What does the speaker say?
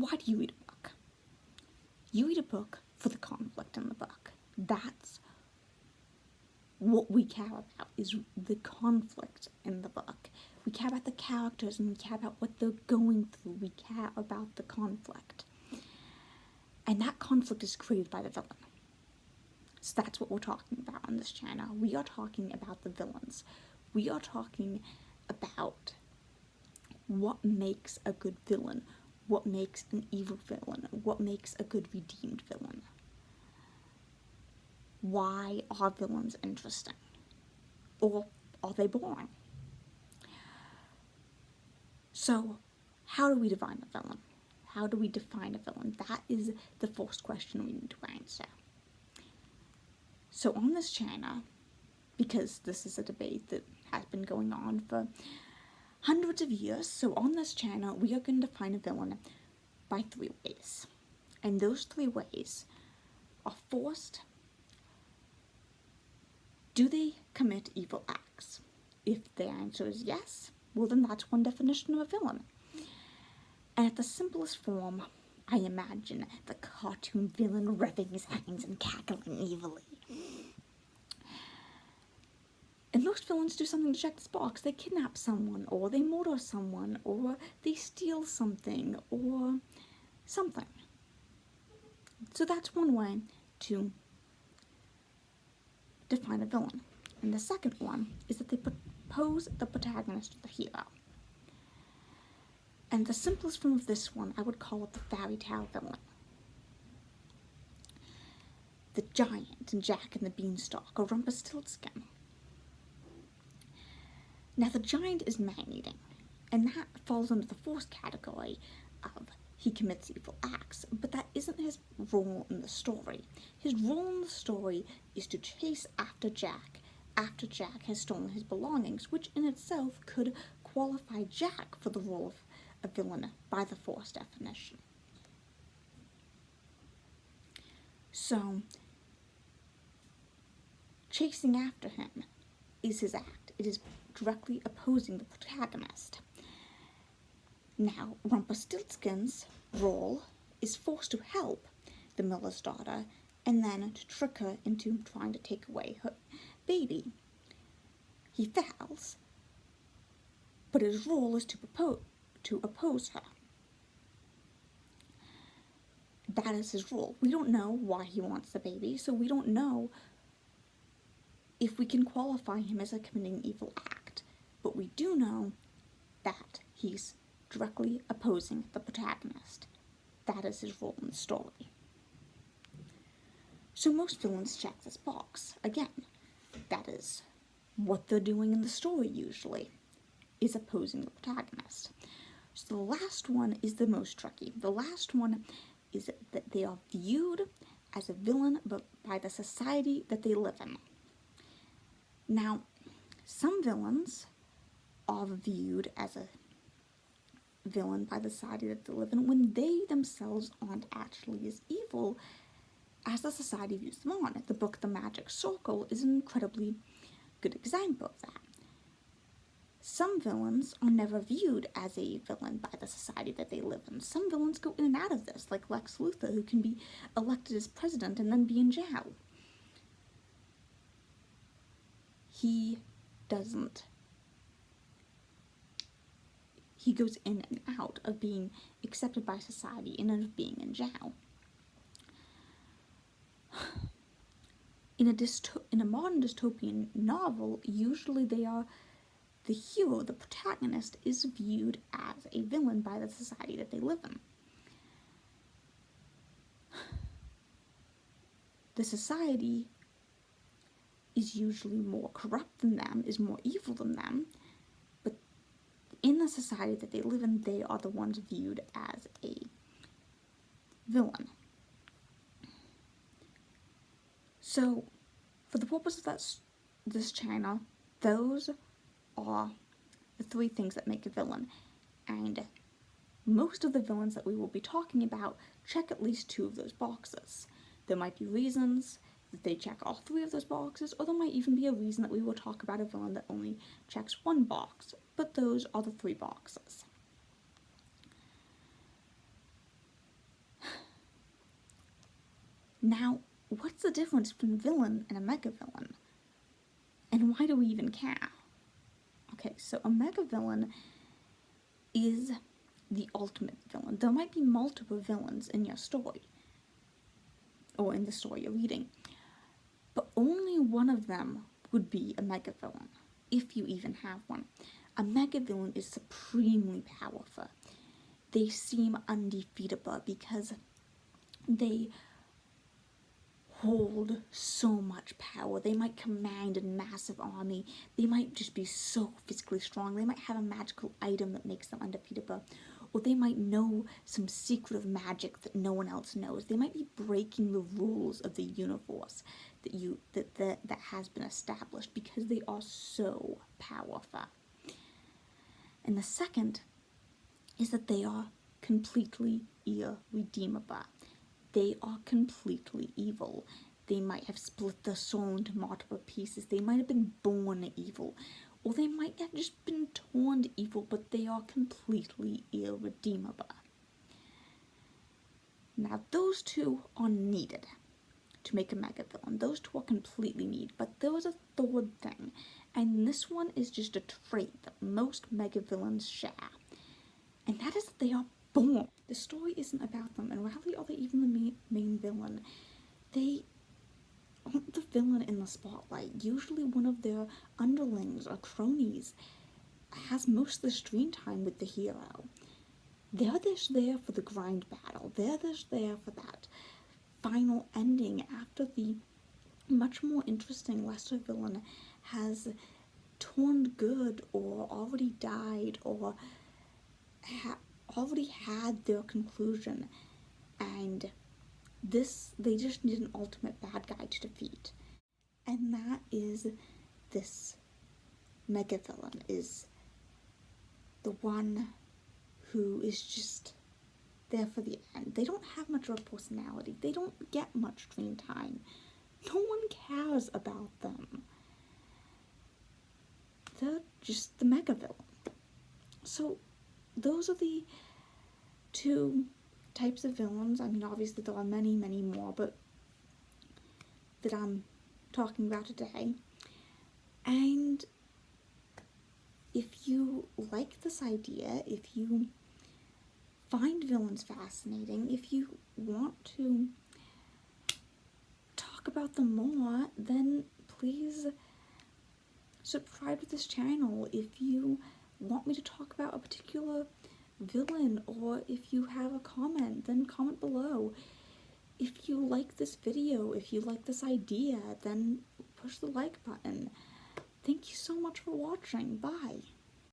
why do you read a book? You read a book for the conflict in the book. That's what we care about, is the conflict in the book. We care about the characters and we care about what they're going through. We care about the conflict. And that conflict is created by the villain. So that's what we're talking about on this channel. We are talking about the villains. We are talking about what makes a good villain, what makes an evil villain, what makes a good redeemed villain. Why are villains interesting? Or are they boring? So, how do we define a villain? How do we define a villain? That is the first question we need to answer. So on this channel, because this is a debate that has been going on for hundreds of years, so on this channel we are going to define a villain by 3 ways. And those 3 ways are: first, do they commit evil acts? If the answer is yes, well then that's one definition of a villain. And at the simplest form, I imagine the cartoon villain rubbing his hands and cackling evilly. And most villains do something to check this box. They kidnap someone, or they murder someone, or they steal something, or something. So that's one way to define a villain. And the second one is that they pose the protagonist or the hero. And the simplest form of this one, I would call it the fairy tale villain. The giant in Jack and the Beanstalk, or Rumpelstiltskin. Now the giant is man-eating, and that falls under the first category of he commits evil acts, but that isn't his role in the story. His role in the story is to chase after Jack has stolen his belongings, which in itself could qualify Jack for the role of a villain by the first definition. So, chasing after him is his act. It is directly opposing the protagonist. Now, Rumpelstiltskin's role is forced to help the miller's daughter and then to trick her into trying to take away her baby. He fails, but his role is to oppose her. That is his role. We don't know why he wants the baby, so we don't know if we can qualify him as a committing an evil act. But we do know that he's directly opposing the protagonist. That is his role in the story. So most villains check this box. Again, that is what they're doing in the story usually, is opposing the protagonist. So the last one is the most tricky. The last one is that they are viewed as a villain by the society that they live in. Now, some villains are viewed as a villain by the society that they live in when they themselves aren't actually as evil as the society views them on. The book The Magic Circle is an incredibly good example of that. Some villains are never viewed as a villain by the society that they live in. Some villains go in and out of this, like Lex Luthor, who can be elected as president and then be in jail. He doesn't. He goes in and out of being accepted by society and of being in jail. In a modern dystopian novel, usually the hero, the protagonist, is viewed as a villain by the society that they live in. The society is usually more corrupt than them, is more evil than them, but in the society that they live in, they are the ones viewed as a villain. So, for the purpose of this channel, those are the 3 things that make a villain, and most of the villains that we will be talking about check at least 2 of those boxes. There might be reasons that they check all 3 of those boxes, or there might even be a reason that we will talk about a villain that only checks 1 box, but those are the 3 boxes. Now, what's the difference between a villain and a megavillain? And why do we even care? Okay, so a megavillain is the ultimate villain. There might be multiple villains in your story, or in the story you're reading, but only one of them would be a megavillain, if you even have one. A megavillain is supremely powerful. They seem undefeatable because they hold so much power. They might command a massive army. They might just be so physically strong. They might have a magical item that makes them undefeatable. Or they might know some secret of magic that no one else knows. They might be breaking the rules of the universe that has been established because they are so powerful. And the second is that they are completely irredeemable. They are completely evil. They might have split their soul into multiple pieces. They might have been born evil. Or they might have just been torn evil, but they are completely irredeemable. Now, those two are needed to make a megavillain. Those two are completely needed, but there is a third thing, and this one is just a trait that most megavillains share, and that is that they are born. The story isn't about them, and rarely are they even the main villain. They aren't the villain in the spotlight. Usually one of their underlings or cronies has most of the screen time with the hero. They're just there for the grind battle. They're just there for that final ending after the much more interesting lesser villain has turned good or already died or already had their conclusion, and they just need an ultimate bad guy to defeat. And that is this Megavillain, is the one who is just there for the end. They don't have much of a personality. They don't get much screen time. No one cares about them. They're just the Megavillain. So those are the two types of villains. I mean, obviously there are many, many more, but that I'm talking about today. And if you like this idea, if you find villains fascinating, if you want to talk about them more, then please subscribe to this channel. If you want me to talk about a particular villain, or if you have a comment, then comment below. If you like this video, if you like this idea, then push the like button. Thank you so much for watching. Bye.